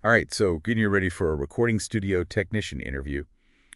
All right, so getting you ready for a recording studio technician interview,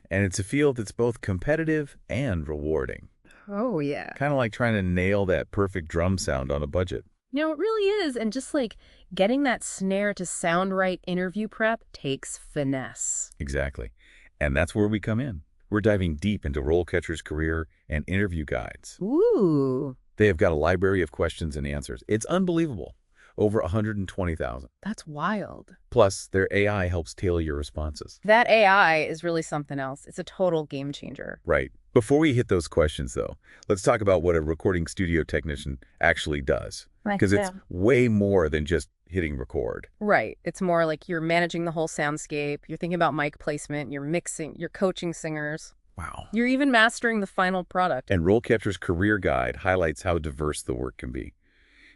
and it's a field that's both competitive and rewarding. Oh, yeah. Kind of like trying to nail that perfect drum sound on a budget. It really is. And just like getting that snare to sound right interview prep takes finesse. Exactly. And that's where we come in. We're diving deep into RoleCatcher's career and interview guides. Ooh, They have got a library of questions and answers. It's unbelievable. Over 120,000. that's wild. Plus, their AI helps tailor your responses. That AI is really something else. It's a total game changer. Right. Before we hit those questions, though, let's talk about what a recording studio technician actually does. Because it's way more than just hitting record. Right. It's more like you're managing the whole soundscape. You're thinking about mic placement. You're mixing. You're coaching singers. Wow. You're even mastering the final product. And RoleCatcher's career guide highlights how diverse the work can be.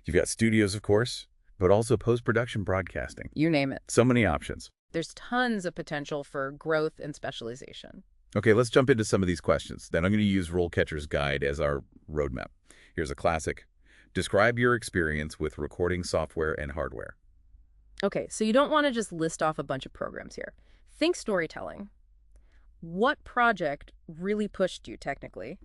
You've got studios, of course, but also post-production broadcasting. You name it. So many options. There's tons of potential for growth and specialization. Okay, let's jump into some of these questions. Then I'm going to use RoleCatcher's guide as our roadmap. Here's a classic. Describe your experience with recording software and hardware. Okay, so you don't want to just list off a bunch of programs here. Think storytelling. What project really pushed you technically?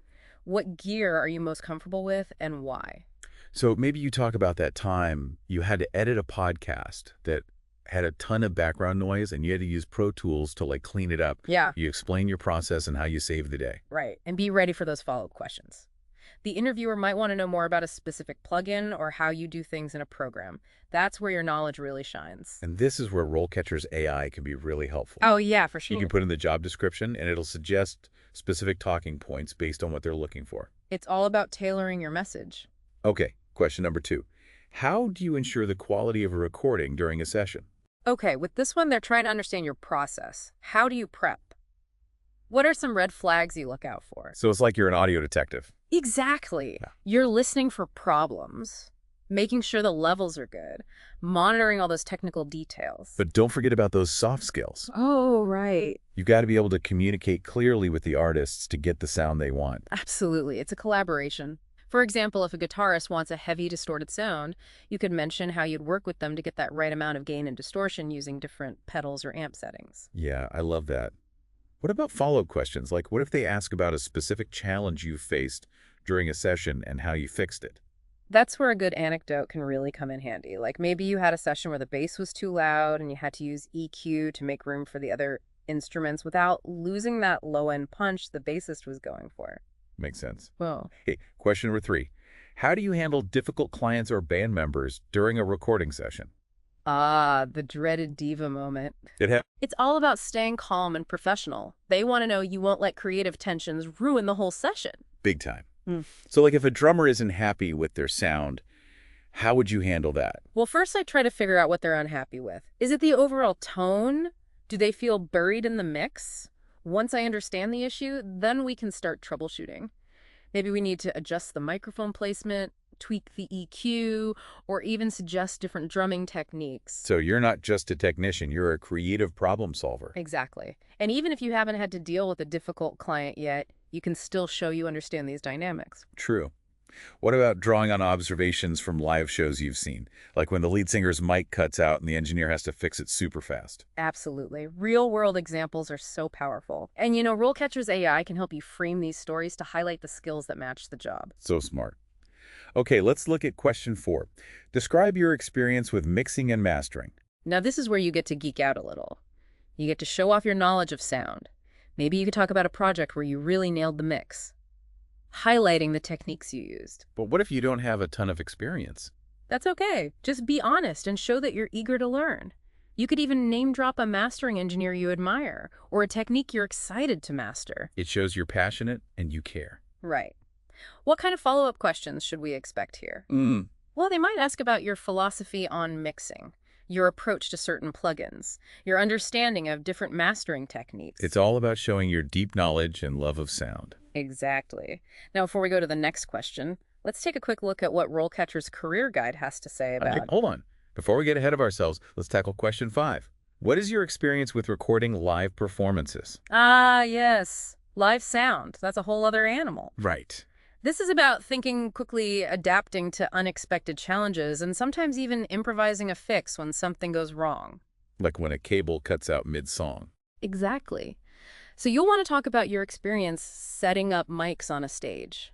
What gear are you most comfortable with and why? So maybe you talk about that time you had to edit a podcast that had a ton of background noise and you had to use Pro Tools to clean it up. Yeah, You explain your process and how you save the day. right. And be ready for those follow-up questions. The interviewer might want to know more about a specific plugin or how you do things in a program. That's where your knowledge really shines. And this is where RoleCatcher's AI can be really helpful. Oh, yeah, for You sure. can put in the job description and it'll suggest specific talking points based on what they're looking for. It's all about tailoring your message. Okay, question number 2. How do you ensure the quality of a recording during a session? Okay, with this one, they're trying to understand your process. How do you prep? What are some red flags you look out for? So it's like you're an audio detective. Exactly. Yeah. You're listening for problems, making sure the levels are good, monitoring all those technical details. But don't forget about those soft skills. Oh, right. You've got to be able to communicate clearly with the artists to get the sound they want. Absolutely. It's a collaboration. For example, if a guitarist wants a heavy, distorted sound, you could mention how you'd work with them to get that right amount of gain and distortion using different pedals or amp settings. Yeah, I love that. What about follow-up questions? Like, what if they ask about a specific challenge you faced during a session and how you fixed it? That's where a good anecdote can really come in handy. Like maybe you had a session where the bass was too loud and you had to use EQ to make room for the other instruments without losing that low-end punch the bassist was going for. Makes sense. Well, Okay, question number 3. How do you handle difficult clients or band members during a recording session? the dreaded diva moment. It ha- It's all about staying calm and professional. They want to know you won't let creative tensions ruin the whole session. Big time. Mm. So if a drummer isn't happy with their sound, how would you handle that? Well, first I try to figure out what they're unhappy with. Is it the overall tone? Do they feel buried in the mix? Once I understand the issue, then we can start troubleshooting. Maybe we need to adjust the microphone placement, tweak the EQ, or even suggest different drumming techniques. So you're not just a technician, you're a creative problem solver. Exactly. And even if you haven't had to deal with a difficult client yet, you can still show you understand these dynamics. True. What about drawing on observations from live shows you've seen? Like when the lead singer's mic cuts out and the engineer has to fix it super fast. Absolutely. Real-world examples are so powerful. And RoleCatcher's AI can help you frame these stories to highlight the skills that match the job. So smart. Okay, let's look at question 4. Describe your experience with mixing and mastering. Now, this is where you get to geek out a little. You get to show off your knowledge of sound. Maybe you could talk about a project where you really nailed the mix, highlighting the techniques you used. But what if you don't have a ton of experience? That's okay. Just be honest and show that you're eager to learn. You could even name drop a mastering engineer you admire or a technique you're excited to master. It shows you're passionate and you care. Right. What kind of follow-up questions should we expect here? Well, they might ask about your philosophy on mixing, your approach to certain plugins, your understanding of different mastering techniques. It's all about showing your deep knowledge and love of sound. Exactly. Now, before we go to the next question, let's take a quick look at what RoleCatcher's career guide has to say about... Hold on. Before we get ahead of ourselves, let's tackle question 5. What is your experience with recording live performances? Ah, yes. Live sound. That's a whole other animal. Right. This is about thinking quickly, adapting to unexpected challenges, and sometimes even improvising a fix when something goes wrong. Like when a cable cuts out mid-song. Exactly. So you'll want to talk about your experience setting up mics on a stage,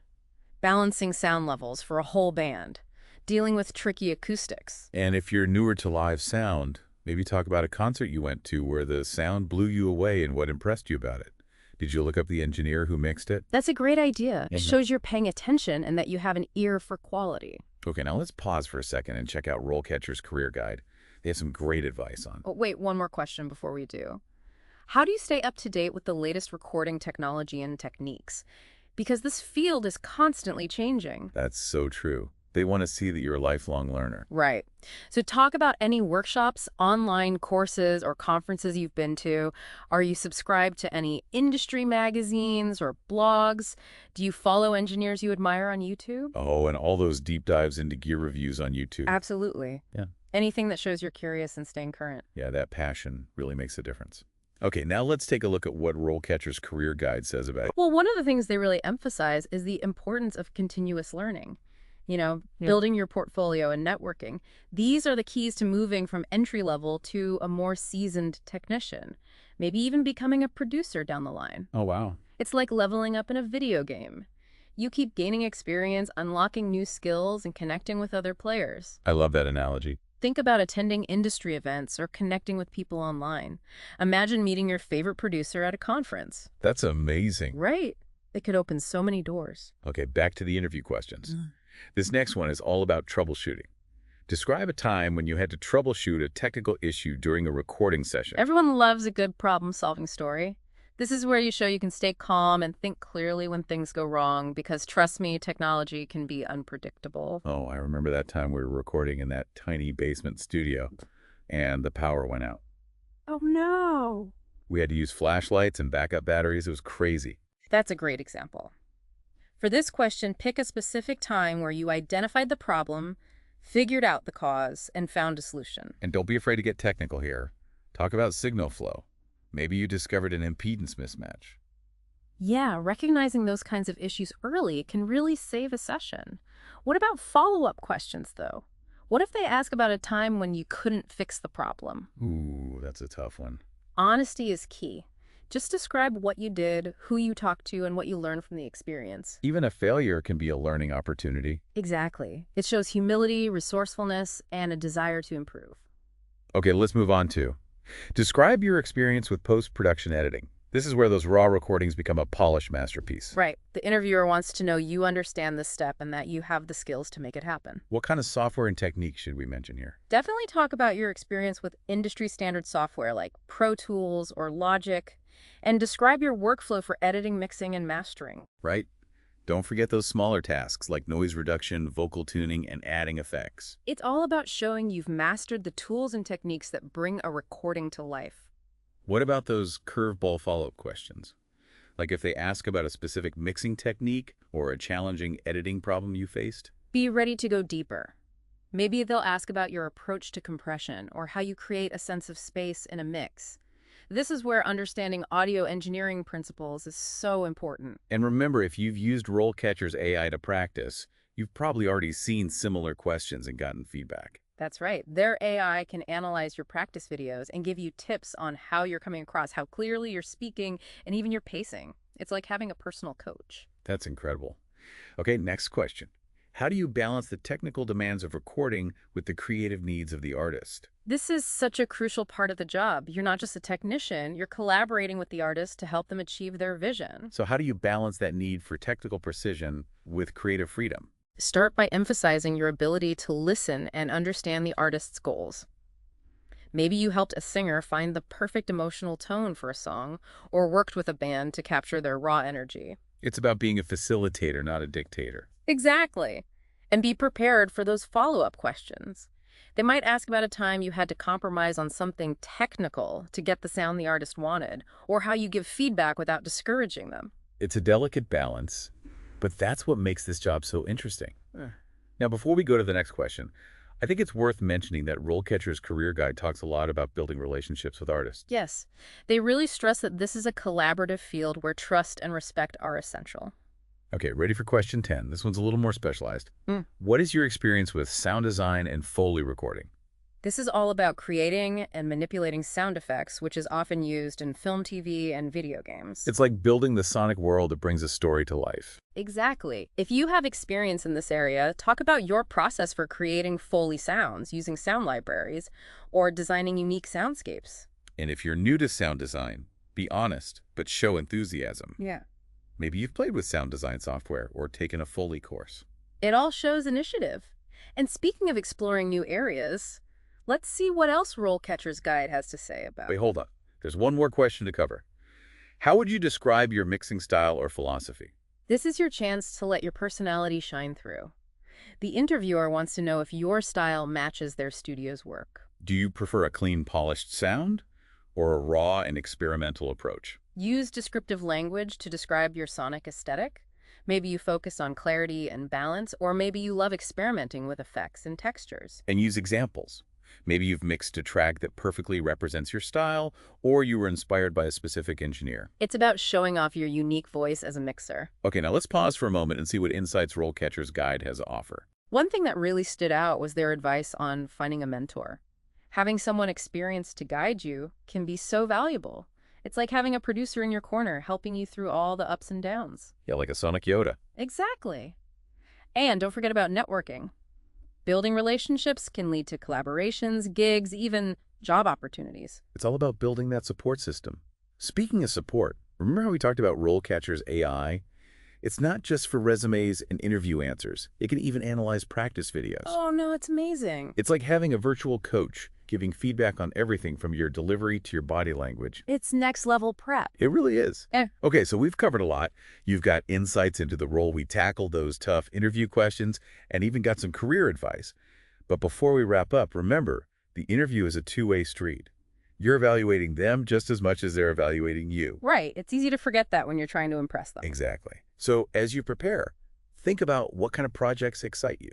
balancing sound levels for a whole band, dealing with tricky acoustics. And if you're newer to live sound, maybe talk about a concert you went to where the sound blew you away and what impressed you about it. Did you look up the engineer who mixed it? That's a great idea. It Mhm. shows you're paying attention and that you have an ear for quality. Okay, now let's pause for a second and check out RoleCatcher's Career Guide. They have some great advice on. Oh, wait, one more question before we do. How do you stay up to date with the latest recording technology and techniques? Because this field is constantly changing. That's so true. They want to see that you're a lifelong learner. Right. So talk about any workshops, online courses, or conferences you've been to. Are you subscribed to any industry magazines or blogs? Do you follow engineers you admire on YouTube? Oh, and all those deep dives into gear reviews on YouTube. Absolutely. Yeah. Anything that shows you're curious and staying current. Yeah, that passion really makes a difference. Okay, now let's take a look at what RoleCatcher's Career Guide says about it. Well, one of the things they really emphasize is the importance of continuous learning. Building your portfolio and networking. These are the keys to moving from entry level to a more seasoned technician, maybe even becoming a producer down the line. Oh, wow. It's like leveling up in a video game. You keep gaining experience, unlocking new skills, and connecting with other players. I love that analogy. Think about attending industry events or connecting with people online. Imagine meeting your favorite producer at a conference. That's amazing. Right. It could open so many doors. Okay, back to the interview questions. This next one is all about troubleshooting. Describe a time when you had to troubleshoot a technical issue during a recording session. Everyone loves a good problem-solving story. This is where you show you can stay calm and think clearly when things go wrong, because trust me, technology can be unpredictable. Oh, I remember that time we were recording in that tiny basement studio and the power went out. Oh no! We had to use flashlights and backup batteries. It was crazy. That's a great example. For this question, pick a specific time where you identified the problem, figured out the cause, and found a solution. And don't be afraid to get technical here. Talk about signal flow. Maybe you discovered an impedance mismatch. Yeah, recognizing those kinds of issues early can really save a session. What about follow-up questions, though? What if they ask about a time when you couldn't fix the problem? Ooh, that's a tough one. Honesty is key. Just describe what you did, who you talked to, and what you learned from the experience. Even a failure can be a learning opportunity. Exactly. It shows humility, resourcefulness, and a desire to improve. Okay, let's move on to describe your experience with post-production editing. This is where those raw recordings become a polished masterpiece. Right. The interviewer wants to know you understand this step and that you have the skills to make it happen. What kind of software and techniques should we mention here? Definitely talk about your experience with industry standard software like Pro Tools or Logic, and describe your workflow for editing, mixing, and mastering. Right? Don't forget those smaller tasks like noise reduction, vocal tuning, and adding effects. It's all about showing you've mastered the tools and techniques that bring a recording to life. What about those curveball follow-up questions? Like if they ask about a specific mixing technique or a challenging editing problem you faced? Be ready to go deeper. Maybe they'll ask about your approach to compression or how you create a sense of space in a mix. This is where understanding audio engineering principles is so important. And remember, if you've used RoleCatcher's AI to practice, you've probably already seen similar questions and gotten feedback. That's right. Their AI can analyze your practice videos and give you tips on how you're coming across, how clearly you're speaking, and even your pacing. It's like having a personal coach. That's incredible. Okay, next question. How do you balance the technical demands of recording with the creative needs of the artist? This is such a crucial part of the job. You're not just a technician, you're collaborating with the artist to help them achieve their vision. So how do you balance that need for technical precision with creative freedom? Start by emphasizing your ability to listen and understand the artist's goals. Maybe you helped a singer find the perfect emotional tone for a song, or worked with a band to capture their raw energy. It's about being a facilitator, not a dictator. Exactly. And be prepared for those follow-up questions. They might ask about a time you had to compromise on something technical to get the sound the artist wanted, or how you give feedback without discouraging them. It's a delicate balance, but that's what makes this job so interesting. Now, before we go to the next question, I think it's worth mentioning that RoleCatcher's Career Guide talks a lot about building relationships with artists. Yes, they really stress that this is a collaborative field where trust and respect are essential. Okay, ready for question 10. This one's a little more specialized. What is your experience with sound design and Foley recording? This is all about creating and manipulating sound effects, which is often used in film, TV, and video games. It's like building the sonic world that brings a story to life. Exactly. If you have experience in this area, talk about your process for creating Foley sounds using sound libraries or designing unique soundscapes. And if you're new to sound design, be honest, but show enthusiasm. Yeah. Maybe you've played with sound design software or taken a Foley course. It all shows initiative. And speaking of exploring new areas, let's see what else RoleCatcher's Guide has to say about. Wait, hold on. There's one more question to cover. How would you describe your mixing style or philosophy? This is your chance to let your personality shine through. The interviewer wants to know if your style matches their studio's work. Do you prefer a clean, polished sound or a raw and experimental approach? Use descriptive language to describe your sonic aesthetic. Maybe you focus on clarity and balance, or maybe you love experimenting with effects and textures. And use examples. Maybe you've mixed a track that perfectly represents your style, or you were inspired by a specific engineer. It's about showing off your unique voice as a mixer. Okay, now let's pause for a moment and see what insights RoleCatcher's Guide has to offer. One thing that really stood out was their advice on finding a mentor. Having someone experienced to guide you can be so valuable. It's like having a producer in your corner helping you through all the ups and downs. Yeah, like a sonic Yoda. Exactly. And don't forget about networking. Building relationships can lead to collaborations, gigs, even job opportunities. It's all about building that support system. Speaking of support, remember how we talked about RoleCatcher's AI? It's not just for resumes and interview answers. It can even analyze practice videos. Oh, no, it's amazing. It's like having a virtual coach giving feedback on everything from your delivery to your body language. It's next level prep. It really is. Eh. Okay, so we've covered a lot. You've got insights into the role we tackled, those tough interview questions, and even got some career advice. But before we wrap up, remember, the interview is a two-way street. You're evaluating them just as much as they're evaluating you. Right. It's easy to forget that when you're trying to impress them. Exactly. So as you prepare, think about what kind of projects excite you.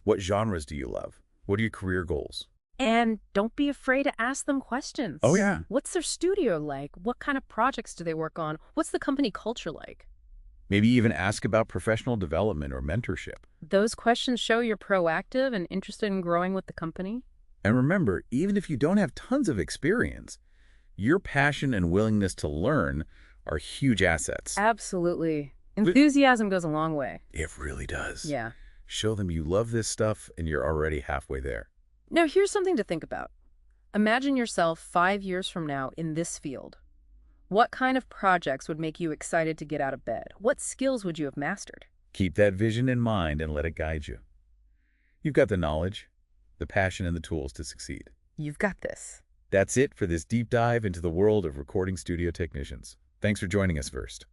What genres do you love? What are your career goals? And don't be afraid to ask them questions. Oh, yeah. What's their studio like? What kind of projects do they work on? What's the company culture like? Maybe even ask about professional development or mentorship. Those questions show you're proactive and interested in growing with the company. And remember, even if you don't have tons of experience, your passion and willingness to learn are huge assets. Absolutely. Enthusiasm goes a long way. It really does. Yeah. Show them you love this stuff and you're already halfway there. Now, here's something to think about. Imagine yourself 5 years from now in this field. What kind of projects would make you excited to get out of bed? What skills would you have mastered? Keep that vision in mind and let it guide you. You've got the knowledge, the passion, and the tools to succeed. You've got this. That's it for this deep dive into the world of recording studio technicians. Thanks for joining us first.